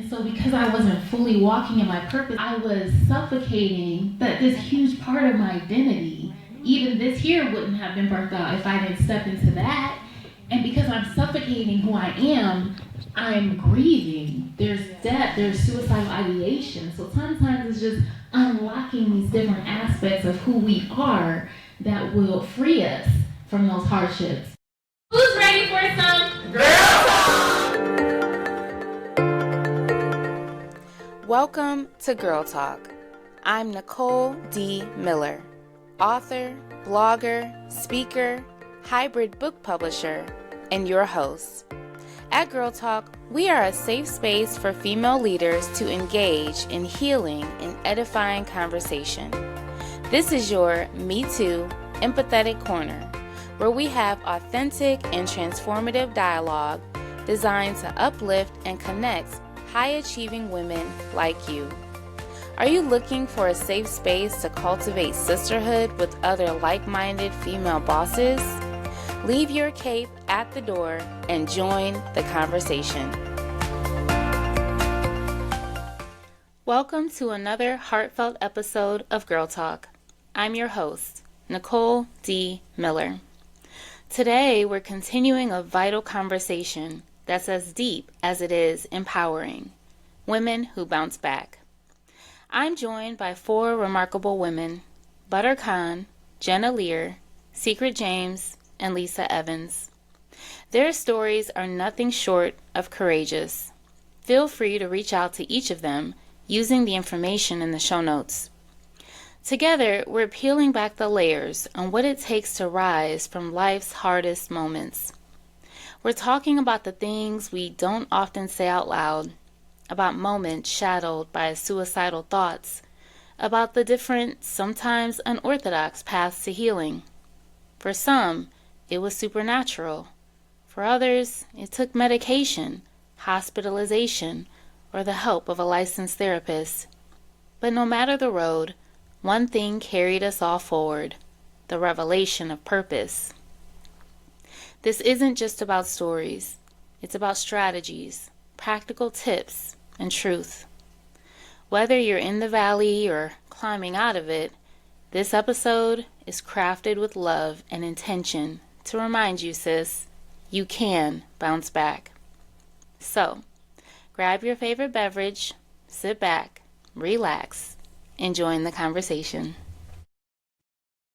And so because I wasn't fully walking in my purpose, I was suffocating this huge part of my identity. Even this here wouldn't have been birthed out if I didn't step into that. And because I'm suffocating who I am, I'm grieving. There's death, there's suicidal ideation. So sometimes it's just unlocking these different aspects of who we are that will free us from those hardships. Who's ready for some Girl Talk? Welcome to Girl Talk. I'm Nicole D. Miller, author, blogger, speaker, hybrid book publisher, and your host. At Girl Talk, we are a safe space for female leaders to engage in healing and edifying conversation. This is your Me Too empathetic corner, where we have authentic and transformative dialogue designed to uplift and connect high-achieving women like you. Are you looking for a safe space to cultivate sisterhood with other like-minded female bosses? Leave your cape at the door and join the conversation. Welcome to another heartfelt episode of Girl Talk. I'm your host, Nicole D. Miller. Today, we're continuing a vital conversation that's as deep as it is empowering. Women who bounce back. I'm joined by four remarkable women: Butter Khan, Jennah Lear, Secret James, and Lisa Evans. Their stories are nothing short of courageous. Feel free to reach out to each of them using the information in the show notes. Together, we're peeling back the layers on what it takes to rise from life's hardest moments. We're talking about the things we don't often say out loud, about moments shadowed by suicidal thoughts, about the different, sometimes unorthodox paths to healing. For some, it was supernatural. For others, it took medication, hospitalization, or the help of a licensed therapist. But no matter the road, one thing carried us all forward: the revelation of purpose. This isn't just about stories. It's about strategies, practical tips, and truth. Whether you're in the valley or climbing out of it, this episode is crafted with love and intention to remind you, sis, you can bounce back. So, grab your favorite beverage, sit back, relax, and join the conversation.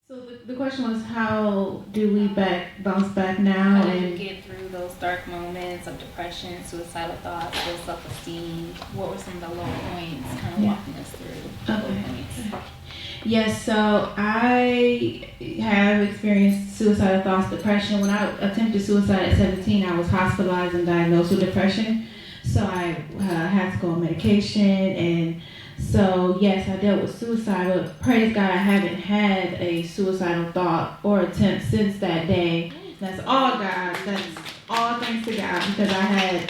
So the question was, how do we bounce back now? How did you get through those dark moments of depression, suicidal thoughts, low self-esteem? What were some of the low points? Kind of walking us through low points. Yes, so I have experienced suicidal thoughts, depression. When I attempted suicide at 17, I was hospitalized and diagnosed with depression. So I had to go on medication, and so yes, I dealt with suicide, but praise God, I haven't had a suicidal thought or attempt since that day. That's all God. That's all thanks to God, because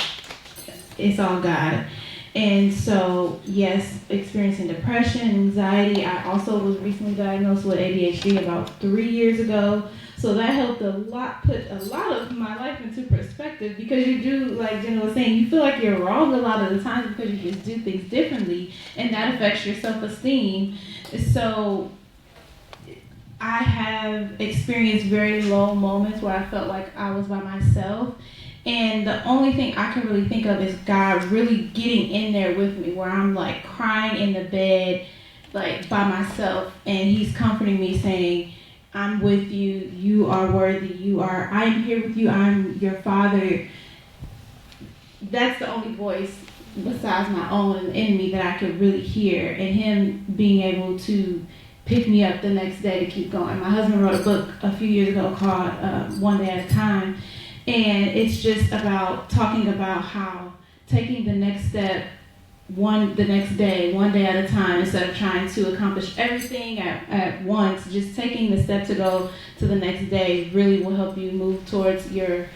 it's all God. And so, yes, experiencing depression, anxiety. I also was recently diagnosed with ADHD about 3 years ago. So that helped a lot, put a lot of my life into perspective, because you do, like Jennah was saying, you feel like you're wrong a lot of the times because you just do things differently, and that affects your self-esteem. So I have experienced very low moments where I felt like I was by myself. And the only thing I can really think of is God really getting in there with me, where I'm like crying in the bed, like by myself, and He's comforting me, saying, I'm with you, you are worthy, I am here with you, I'm your Father. That's the only voice besides my own in me that I could really hear, and Him being able to pick me up the next day to keep going. My husband wrote a book a few years ago called One Day at a Time. And it's just about talking about how taking the next step the next day, one day at a time, instead of trying to accomplish everything at once, just taking the step to go to the next day really will help you move towards your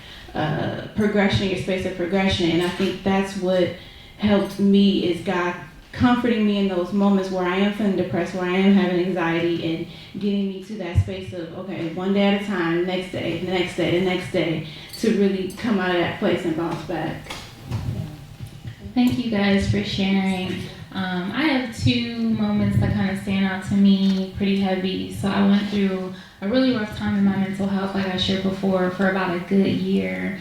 progression, your space of progression. And I think that's what helped me, is God comforting me in those moments where I am feeling depressed, where I am having anxiety, and getting me to that space of, okay, one day at a time, next day, the next day, the next day, to really come out of that place and bounce back. Thank you guys for sharing. I have two moments that kind of stand out to me pretty heavy. So I went through a really rough time in my mental health, like I shared before, for about a good year.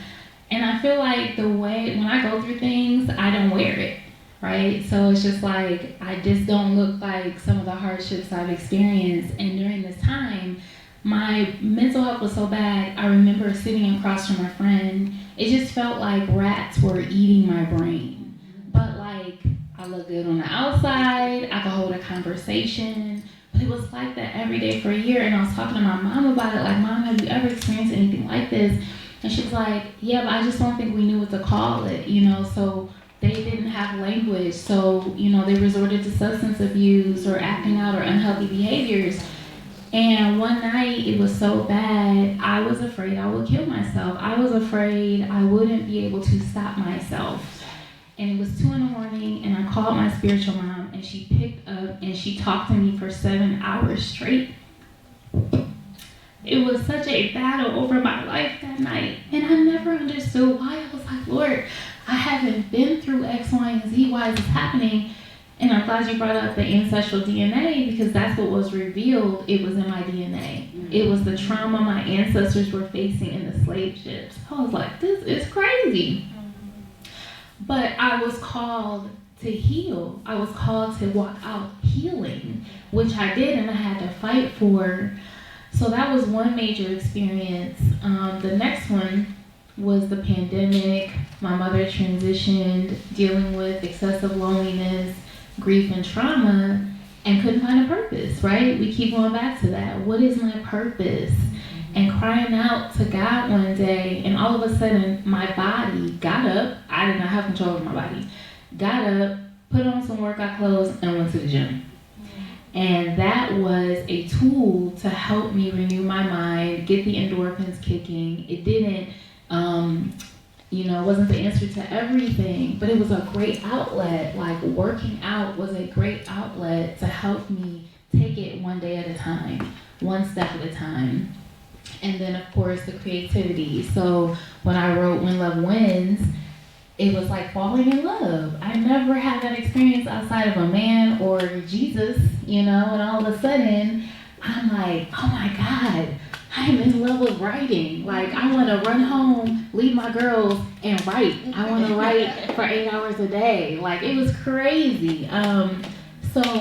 And I feel like the way, when I go through things, I don't wear it, right? So it's just like, I just don't look like some of the hardships I've experienced. And during this time, my mental health was so bad, I remember sitting across from a friend. It just felt like rats were eating my brain. But like, I look good on the outside, I could hold a conversation. But it was like that every day for a year. And I was talking to my mom about it, like, Mom, have you ever experienced anything like this? And she was like, yeah, but I just don't think we knew what to call it, so they didn't have language. So, they resorted to substance abuse or acting out or unhealthy behaviors. And one night, it was so bad, I was afraid I would kill myself. I was afraid I wouldn't be able to stop myself. And it was 2 a.m, and I called my spiritual mom, and she picked up, and she talked to me for 7 hours straight. It was such a battle over my life that night, and I never understood why. I was like, Lord, I haven't been through X, Y, and Z. Why is this happening? And I'm glad you brought up the ancestral DNA, because that's what was revealed. It was in my DNA. It was the trauma my ancestors were facing in the slave ships. I was like, this is crazy. But I was called to heal. I was called to walk out healing, which I did, and I had to fight for. So that was one major experience. The next one was the pandemic. My mother transitioned, dealing with excessive loneliness, grief, and trauma, and couldn't find a purpose, right? We keep going back to that. What is my purpose? And crying out to God one day, and all of a sudden, my body got up. I did not have control over my body. Got up, put on some workout clothes, and went to the gym. And that was a tool to help me renew my mind, get the endorphins kicking. It didn't, wasn't the answer to everything, but it was a great outlet. Like, working out was a great outlet to help me take it one day at a time, one step at a time. And then, of course, the creativity. So when I wrote When Love Wins, it was like falling in love. I never had that experience outside of a man or Jesus, and all of a sudden, I'm like, oh my God, I'm in love with writing. Like, I want to run home, leave my girls, and write. I want to write for 8 hours a day. Like, it was crazy.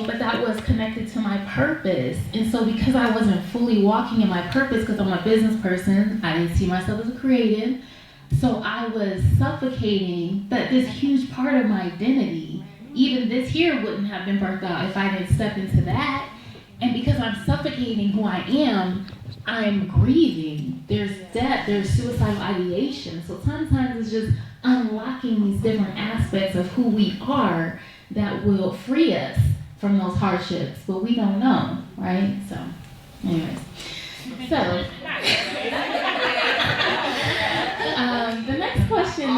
But that was connected to my purpose. And so because I wasn't fully walking in my purpose, because I'm a business person, I didn't see myself as a creative. So I was suffocating that this huge part of my identity, even this here wouldn't have been birthed out if I didn't step into that. And because I'm suffocating who I am, I'm grieving. There's death, there's suicidal ideation. So sometimes it's just unlocking these different aspects of who we are that will free us from those hardships, but we don't know, right? So, anyways. So, the next question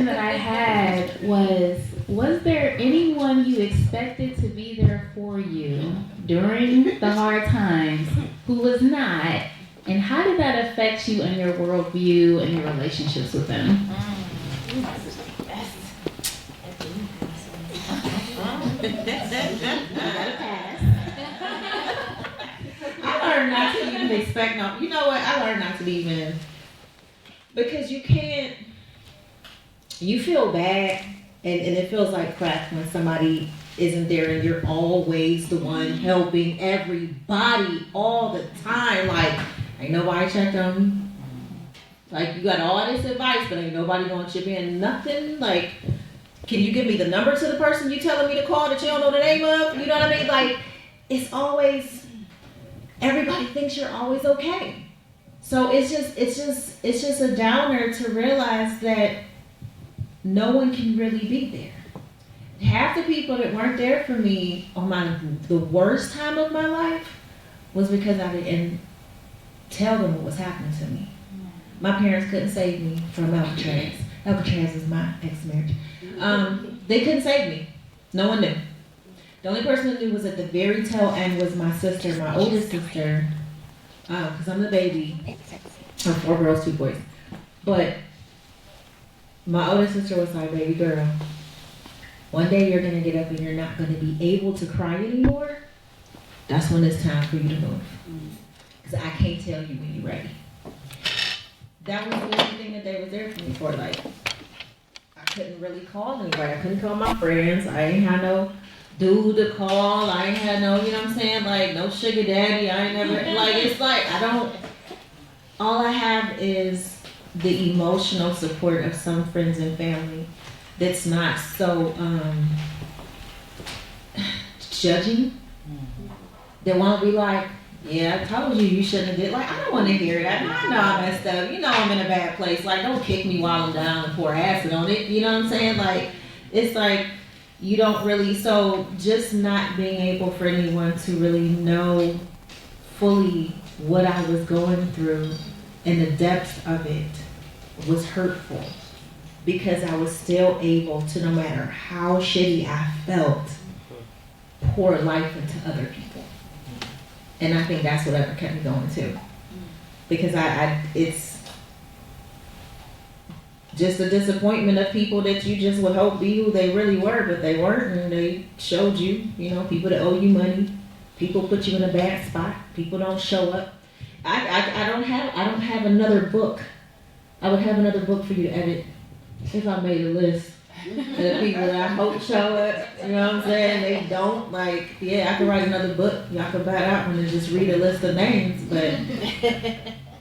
that I had was there anyone you expected to be there for you during the hard times who was not, and how did that affect you and your worldview and your relationships with them? I learned not to even expect no. You know what? I learned not to even, because you feel bad and it feels like crap when somebody isn't there and you're always the one helping everybody all the time. Like, ain't nobody checked on me. Like, you got all this advice, but ain't nobody gonna chip in nothing. Like, can you give me the number to the person you telling me to call that you don't know the name of? You know what I mean? Like, it's always, everybody thinks you're always okay. So it's just a downer to realize that no one can really be there. Half the people that weren't there for me on the worst time of my life was because I didn't tell them what was happening to me. My parents couldn't save me from Alcatraz. Alcatraz is my ex-marriage. They couldn't save me. No one knew. The only person who knew was at the very tail end was my sister, my oldest sister, because I'm the baby. or 4 girls, 2 boys. But my older sister was like, baby girl, one day you're gonna get up and you're not gonna be able to cry anymore. That's when it's time for you to move. Because I can't tell you when you're ready. That was the only thing that they was there for me for. Like, I couldn't really call anybody. I couldn't call my friends. I ain't had no dude to call. I ain't had no, you know what I'm saying? Like, no sugar daddy. I ain't never, like, it's like, all I have is the emotional support of some friends and family that's not so judging. They won't be like, yeah, I told you you shouldn't have did. Like, I don't want to hear that. I know I messed up. You know I'm in a bad place. Like, don't kick me while I'm down and pour acid on it. You know what I'm saying? Like, it's like you don't really. So just not being able for anyone to really know fully what I was going through and the depth of it was hurtful, because I was still able to, no matter how shitty I felt, pour life into other people. And I think that's whatever kept me going too. Because it's just a disappointment of people that you just would hope be who they really were, but they weren't, and they showed you, you know, people that owe you money, people put you in a bad spot, people don't show up. I don't have another book. I would have another book for you to edit if I made a list of the people that I hope show up. You know what I'm saying? They don't. Like, yeah, I could write another book. Y'all could buy that one and just read a list of names. But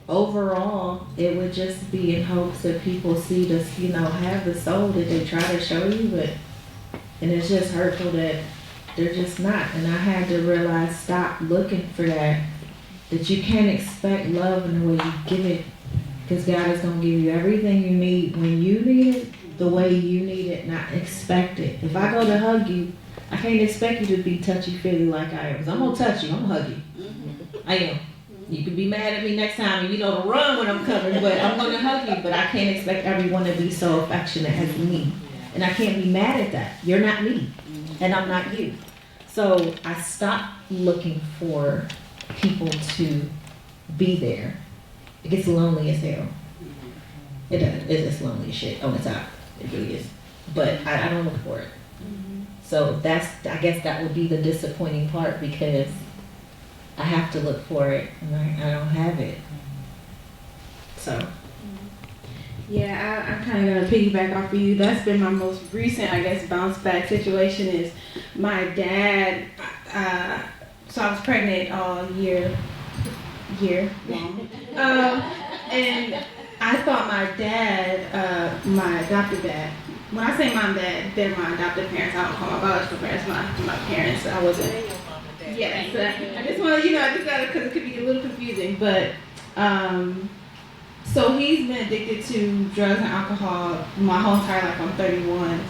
overall, it would just be in hopes that people see this, you know, have the soul that they try to show you. And it's just hurtful that they're just not. And I had to realize, stop looking for that. That you can't expect love in the way you give it. Because God is going to give you everything you need when you need it, the way you need it, not expect it. If I go to hug you, I can't expect you to be touchy-feely like I am. Because I'm going to touch you. I'm going to hug you. I am. You can be mad at me next time and you know to run when I'm coming, but I'm going to hug you. But I can't expect everyone to be so affectionate as me. And I can't be mad at that. You're not me. And I'm not you. So I stopped looking for people to be there. It gets lonely as hell. It does. It's just lonely as shit on the top. It really is. But I don't look for it. So I guess that would be the disappointing part, because I have to look for it and I don't have it. So. Yeah, I'm kind of going to piggyback off of you. That's been my most recent, I guess, bounce back situation is my dad. So I was pregnant all year long. And I thought my dad, my adopted dad, when I say mom, dad, they're my adopted parents. I don't call my biological parents my parents. I wasn't. Yes. I just want to, I just got to, because it could be a little confusing. But, so he's been addicted to drugs and alcohol my whole entire life. I'm 31,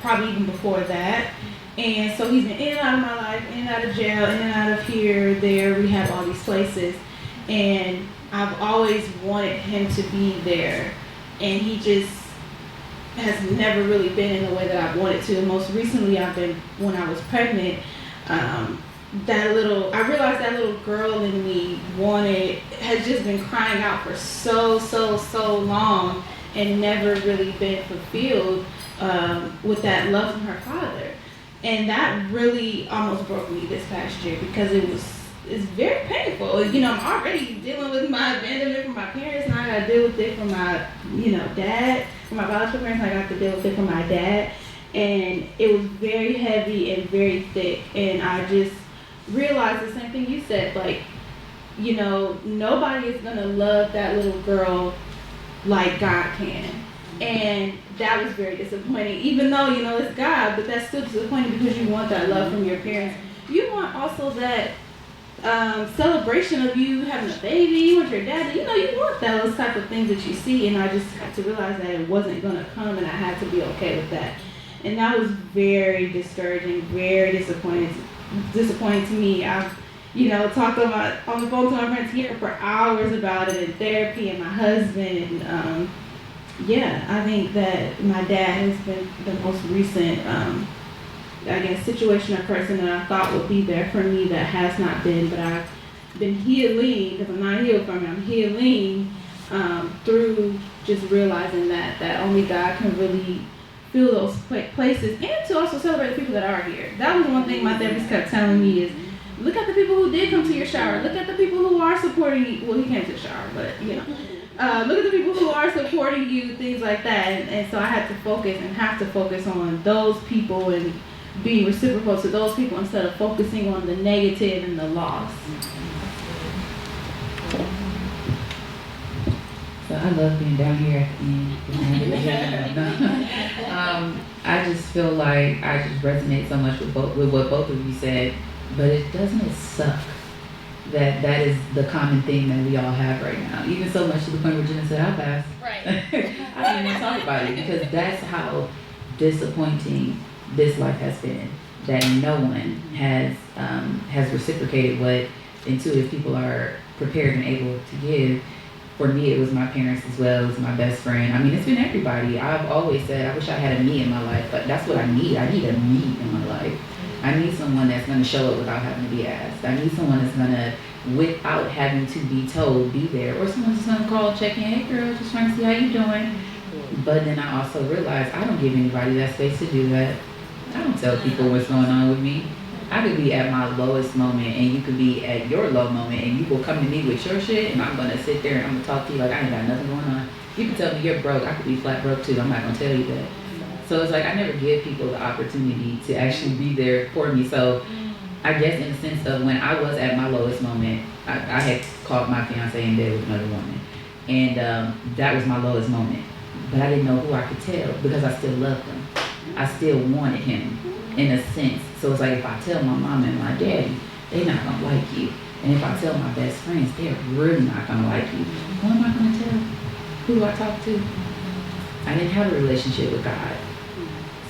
probably even before that. And so he's been in and out of my life, in and out of jail, in and out of here, there, rehab, all these places. And I've always wanted him to be there. And he just has never really been in the way that I wanted to. And most recently, when I was pregnant, I realized that little girl in me has just been crying out for so long and never really been fulfilled with that love from her father. And that really almost broke me this past year, because it's very painful. I'm already dealing with my abandonment from my parents, and I gotta deal with it from my, dad, from my biological parents. I got to deal with it from my dad. And it was very heavy and very thick. And I just realized the same thing you said, like, nobody is gonna love that little girl like God can. And that was very disappointing, even though, it's God, but that's still disappointing, because you want that love from your parents. You want also that celebration of you having a baby, you want your dad, you want those type of things that you see. And I just had to realize that it wasn't gonna come, and I had to be okay with that. And that was very discouraging, very disappointing to me. I've, talked on the phone to my friends here for hours about it in therapy, and my husband, and I think that my dad has been the most recent, situation or person that I thought would be there for me that has not been, but I've been healing, because I'm not healed from it, I'm healing through just realizing that only God can really fill those places, and to also celebrate the people that are here. That was one thing my therapist kept telling me is, look at the people who did come to your shower. Look at the people who are supporting you. Well, he came to the shower, but you know. Look at the people who are supporting you, things like that. And so I had to have to focus on those people and being reciprocal to those people instead of focusing on the negative and the loss. So I love being down here at the end. I just feel like I just resonate so much with what both of you said, but doesn't it suck that is the common thing that we all have right now? Even so much to the point where Jennah said, I'll pass. Right. I don't even want to talk about it because that's how disappointing this life has been. That no one has reciprocated what intuitive people are prepared and able to give. For me, it was my parents as well as my best friend. I mean, it's been everybody. I've always said, I wish I had a me in my life, but that's what I need. I need a me in my life. I need someone that's going to show up without having to be asked. I need someone that's going to, without having to be told, be there. Or someone's just going to call, check in, hey girl, just trying to see how you doing. But then I also realized I don't give anybody that space to do that. I don't tell people what's going on with me. I could be at my lowest moment and you could be at your low moment and you will come to me with your shit and I'm going to sit there and I'm going to talk to you like I ain't got nothing going on. You can tell me you're broke. I could be flat broke too. I'm not going to tell you that. So it's like I never give people the opportunity to actually be there for me. So I guess in the sense of when I was at my lowest moment, I had caught my fiance in bed with another woman. And that was my lowest moment. But I didn't know who I could tell because I still loved him. I still wanted him in a sense. So it's like if I tell my mom and my daddy, they're not going to like you. And if I tell my best friends, they're really not going to like you. Who am I going to tell? Who do I talk to? I didn't have a relationship with God.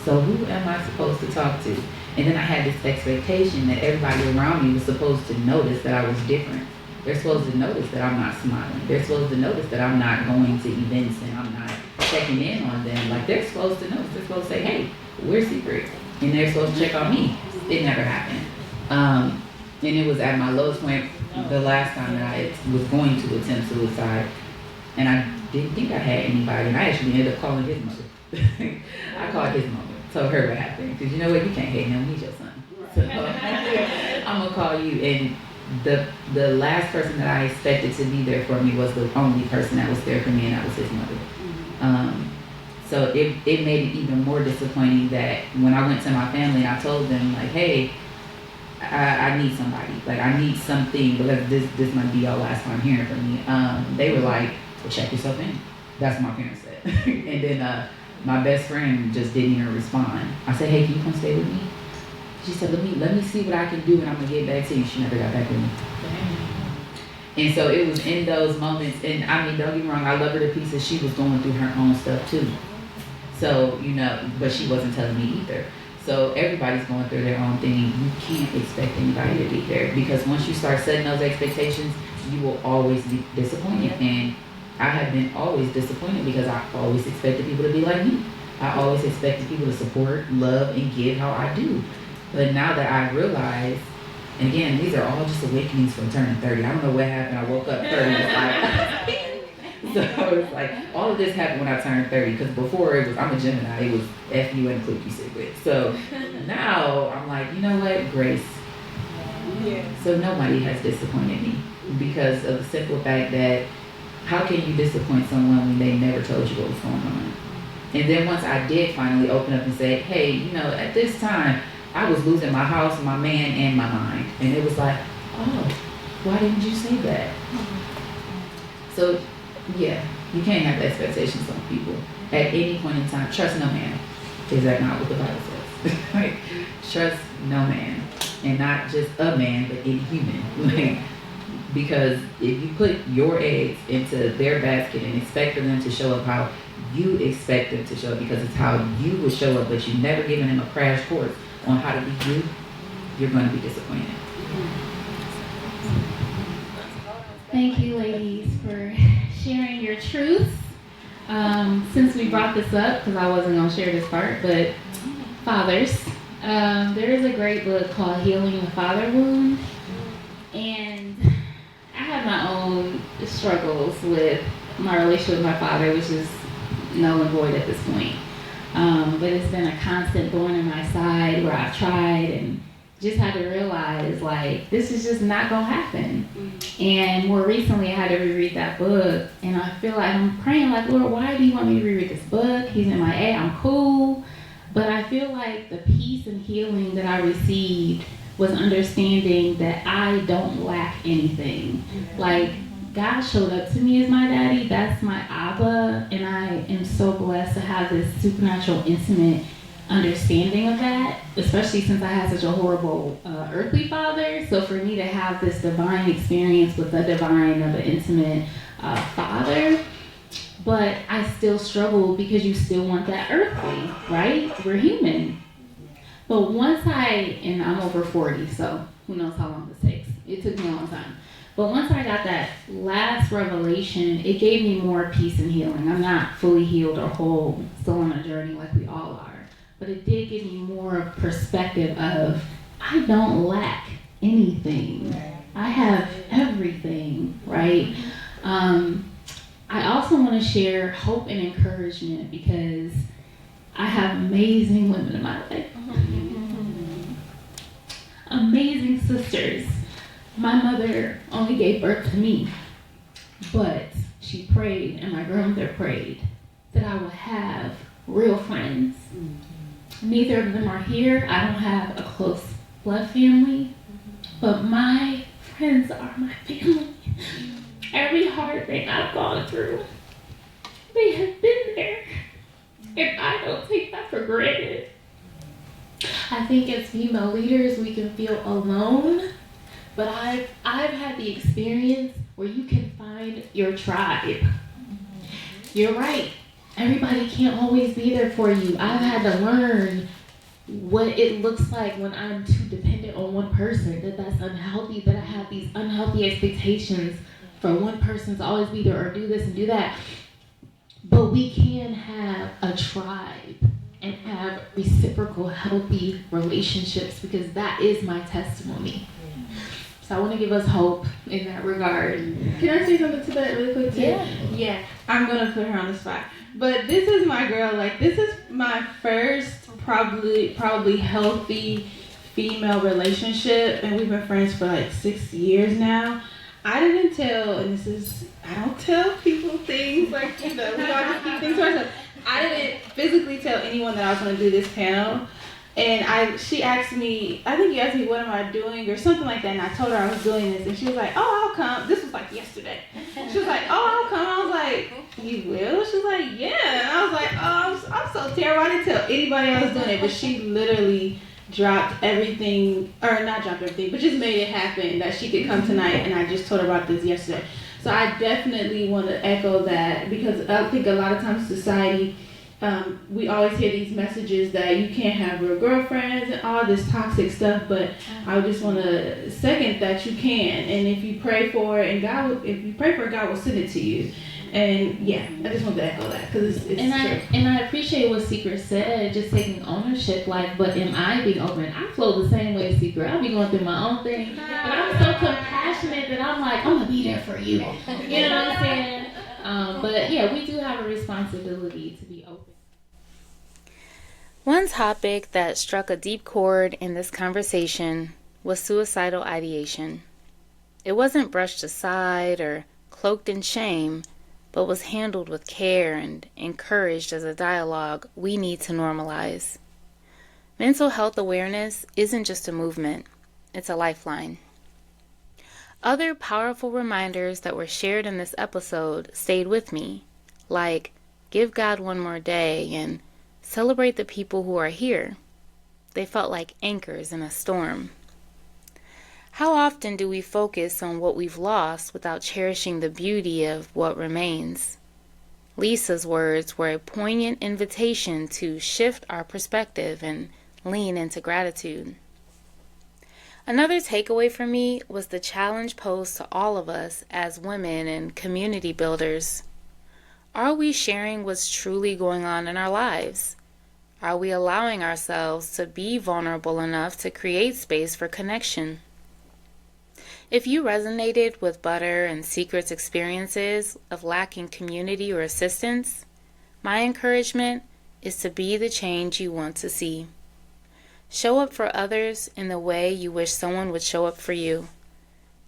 So who am I supposed to talk to? And then I had this expectation that everybody around me was supposed to notice that I was different. They're supposed to notice that I'm not smiling. They're supposed to notice that I'm not going to events and I'm not checking in on them. Like they're supposed to notice. They're supposed to say, hey, we're secret. And they're supposed to check on me. It never happened. And it was at my lowest point the last time that I was going to attempt suicide. And I didn't think I had anybody. And I actually ended up calling his mother. I called his mother. Told her what happened. Because you know what? You can't hate him. He's your son. So I'm going to call you. And the last person that I expected to be there for me was the only person that was there for me, and that was his mother. So it made it even more disappointing that when I went to my family and I told them like, hey, I need somebody. Like I need something because this might be your last time hearing from me. They were like, well, check yourself in. That's what my parents said. And then my best friend just didn't even respond. I said, hey, can you come stay with me? She said, let me see what I can do and I'm gonna get back to you. She never got back with me. And so it was in those moments, and I mean, don't get me wrong, I love her to pieces. She was going through her own stuff too. So, you know, but she wasn't telling me either. So everybody's going through their own thing. You can't expect anybody to be there because once you start setting those expectations, you will always be disappointed. And I have been always disappointed because I always expected people to be like me. I always expected people to support, love, and give how I do. But now that I realize, and again, these are all just awakenings from turning 30. I don't know what happened. I woke up 30. So it's like, all of this happened when I turned 30. Because before it was, I'm a Gemini. It was F you and click you sit with. So now I'm like, you know what? Grace. Yeah. So nobody has disappointed me because of the simple fact that how can you disappoint someone when they never told you what was going on? And then once I did finally open up and say, hey, you know, at this time, I was losing my house, my man, and my mind. And it was like, oh, why didn't you say that? So, yeah, you can't have expectations on people. At any point in time, trust no man. Is that not what the Bible says? Like, trust no man. And not just a man, but any human. Like, because if you put your eggs into their basket and expect for them to show up how you expect them to show up, because it's how you would show up, but you've never given them a crash course on how to be you, you're going to be disappointed. Thank you, ladies, for sharing your truths. Since we brought this up, because I wasn't going to share this part, but fathers, there is a great book called Healing the Father Wound, and I have my own struggles with my relationship with my father was just null and void at this point. But it's been a constant thorn in my side where I've tried and just had to realize, like, this is just not gonna happen. And more recently, I had to reread that book, and I feel like I'm praying, like, Lord, why do you want me to reread this book? He's in my A, I'm cool. But I feel like the peace and healing that I received was understanding that I don't lack anything. Like, God showed up to me as my daddy. That's my Abba, and I am so blessed to have this supernatural, intimate understanding of that, especially since I had such a horrible earthly father. So for me to have this divine experience with the divine of an intimate father, but I still struggle because you still want that earthly, right? We're human. But and I'm over 40, so who knows how long this takes. It took me a long time. But once I got that last revelation, it gave me more peace and healing. I'm not fully healed or whole, still on a journey like we all are. But it did give me more perspective of, I don't lack anything. I have everything, right? I also want to share hope and encouragement because I have amazing women in my life. Amazing sisters. My mother only gave birth to me, but she prayed, and my grandmother prayed, that I would have real friends. Neither of them are here. I don't have a close blood family, but my friends are my family. Every hard thing I've gone through, they have been there, and I don't take that for granted. I think as female leaders, we can feel alone, but I've had the experience where you can find your tribe. You're right. Everybody can't always be there for you. I've had to learn what it looks like when I'm too dependent on one person, that's unhealthy, that I have these unhealthy expectations for one person to always be there or do this and do that. But we can have a tribe and have reciprocal, healthy relationships because that is my testimony. So I want to give us hope in that regard. Can I say something to that really quick too? Yeah. I'm going to put her on the spot. But this is my girl. Like, this is my first probably healthy female relationship. And we've been friends for like 6 years now. I didn't tell, and I don't tell people things like, we all just keep things to ourselves. I didn't physically tell anyone that I was going to do this panel. And she asked me, I think you asked me, what am I doing or something like that. And I told her I was doing this. And she was like, oh, I'll come. This was like yesterday. She was like, oh, I'll come. I was like, you will? She was like, yeah. And I was like, oh, I'm so terrible. I didn't tell anybody I was doing it. But she literally dropped everything, or not dropped everything, but just made it happen that she could come tonight. And I just told her about this yesterday. So I definitely want to echo that because I think a lot of times society, we always hear these messages that you can't have real girlfriends and all this toxic stuff, but I just want to second that you can, and if you pray for it, and if you pray for it, God will send it to you. And yeah, I just want to echo that because it's true. I appreciate what Secret said, just taking ownership. Like, but am I being open? I flow the same way, Secret. I'll be going through my own thing, but I'm so compassionate that I'm like, I'm gonna be there for you. You know what I'm saying? But yeah, we do have a responsibility to be open. One topic that struck a deep chord in this conversation was suicidal ideation. It wasn't brushed aside or cloaked in shame, but was handled with care and encouraged as a dialogue we need to normalize. Mental health awareness isn't just a movement, it's a lifeline. Other powerful reminders that were shared in this episode stayed with me, like give God one more day and celebrate the people who are here. They felt like anchors in a storm. How often do we focus on what we've lost without cherishing the beauty of what remains? Lisa's words were a poignant invitation to shift our perspective and lean into gratitude. Another takeaway for me was the challenge posed to all of us as women and community builders. Are we sharing what's truly going on in our lives? Are we allowing ourselves to be vulnerable enough to create space for connection? If you resonated with Butter and Secret's experiences of lacking community or assistance, my encouragement is to be the change you want to see. Show up for others in the way you wish someone would show up for you.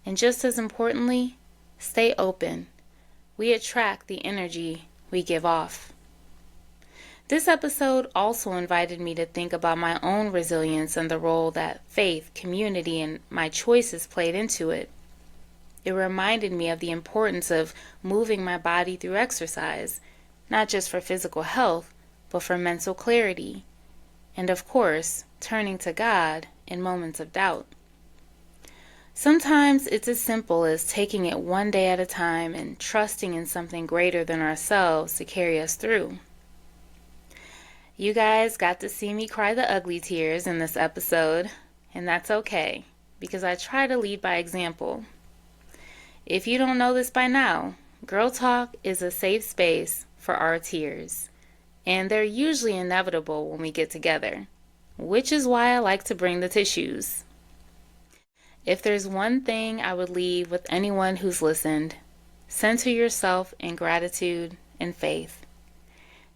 And just as importantly, stay open. We attract the energy we give off. This episode also invited me to think about my own resilience and the role that faith, community, and my choices played into it. It reminded me of the importance of moving my body through exercise, not just for physical health, but for mental clarity, and of course, turning to God in moments of doubt. Sometimes it's as simple as taking it one day at a time and trusting in something greater than ourselves to carry us through. You guys got to see me cry the ugly tears in this episode, and that's okay, because I try to lead by example. If you don't know this by now, Girl Talk is a safe space for our tears, and they're usually inevitable when we get together, which is why I like to bring the tissues. If there's one thing I would leave with anyone who's listened, center yourself in gratitude and faith.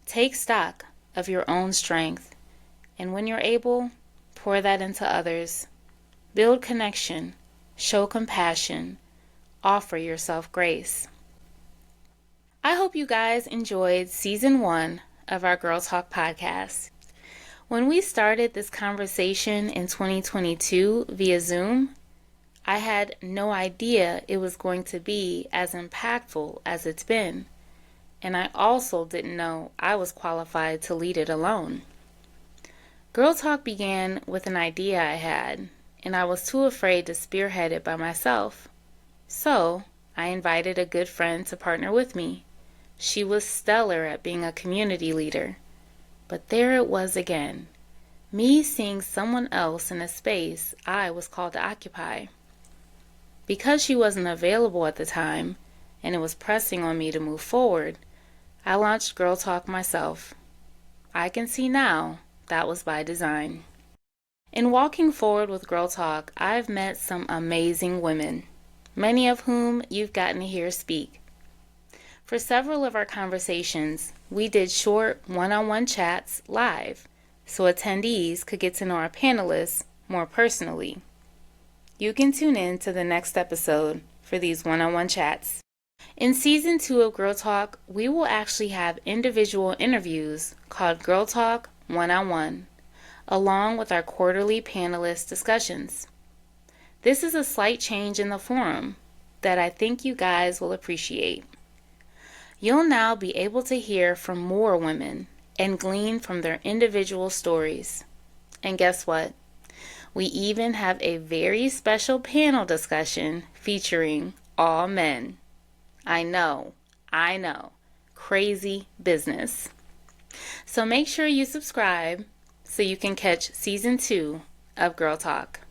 Take stock of your own strength, and when you're able, pour that into others. Build connection, show compassion, offer yourself grace. I hope you guys enjoyed season 1 of our Girl Talk podcast. When we started this conversation in 2022 via Zoom, I had no idea it was going to be as impactful as it's been. And I also didn't know I was qualified to lead it alone. Girl Talk began with an idea I had, and I was too afraid to spearhead it by myself. So, I invited a good friend to partner with me. She was stellar at being a community leader. But there it was again, me seeing someone else in a space I was called to occupy. Because she wasn't available at the time, and it was pressing on me to move forward, I launched Girl Talk myself. I can see now that was by design. In walking forward with Girl Talk, I've met some amazing women, many of whom you've gotten to hear speak. For several of our conversations, we did short one-on-one chats live, so attendees could get to know our panelists more personally. You can tune in to the next episode for these one-on-one chats. In season 2 of Girl Talk, we will actually have individual interviews called Girl Talk One-on-One, along with our quarterly panelist discussions. This is a slight change in the forum that I think you guys will appreciate. You'll now be able to hear from more women and glean from their individual stories. And guess what? We even have a very special panel discussion featuring all men. I know. Crazy business. So make sure you subscribe so you can catch season 2 of Girl Talk.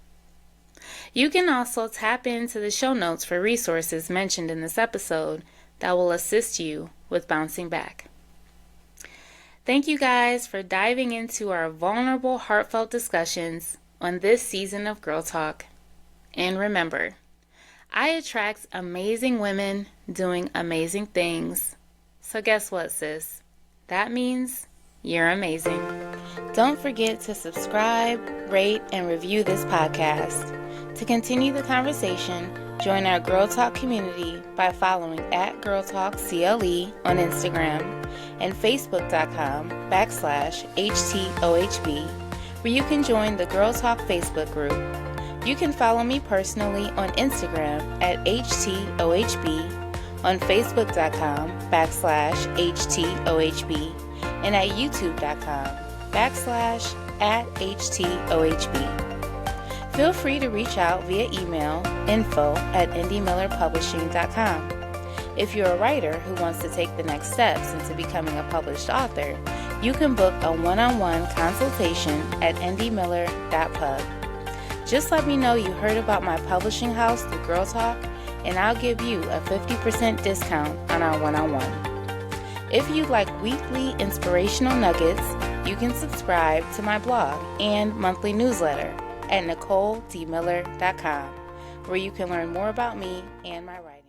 You can also tap into the show notes for resources mentioned in this episode that will assist you with bouncing back. Thank you guys for diving into our vulnerable, heartfelt discussions on this season of Girl Talk. And remember, I attract amazing women doing amazing things. So guess what, sis? That means you're amazing. Don't forget to subscribe, rate, and review this podcast. To continue the conversation, join our Girl Talk community by following @GirlTalkCLE on Instagram and Facebook.com/HTOHB, where you can join the Girl Talk Facebook group. You can follow me personally on Instagram @HTOHB, on Facebook.com/HTOHB, and at YouTube.com/@HTOHB. Feel free to reach out via email info@indiemillerpublishing.com. If you're a writer who wants to take the next steps into becoming a published author, you can book a one-on-one consultation at indiemiller.pub. Just let me know you heard about my publishing house through Girl Talk, and I'll give you a 50% discount on our one-on-one. If you'd like weekly inspirational nuggets, you can subscribe to my blog and monthly newsletter at NicoleDMiller.com, where you can learn more about me and my writing.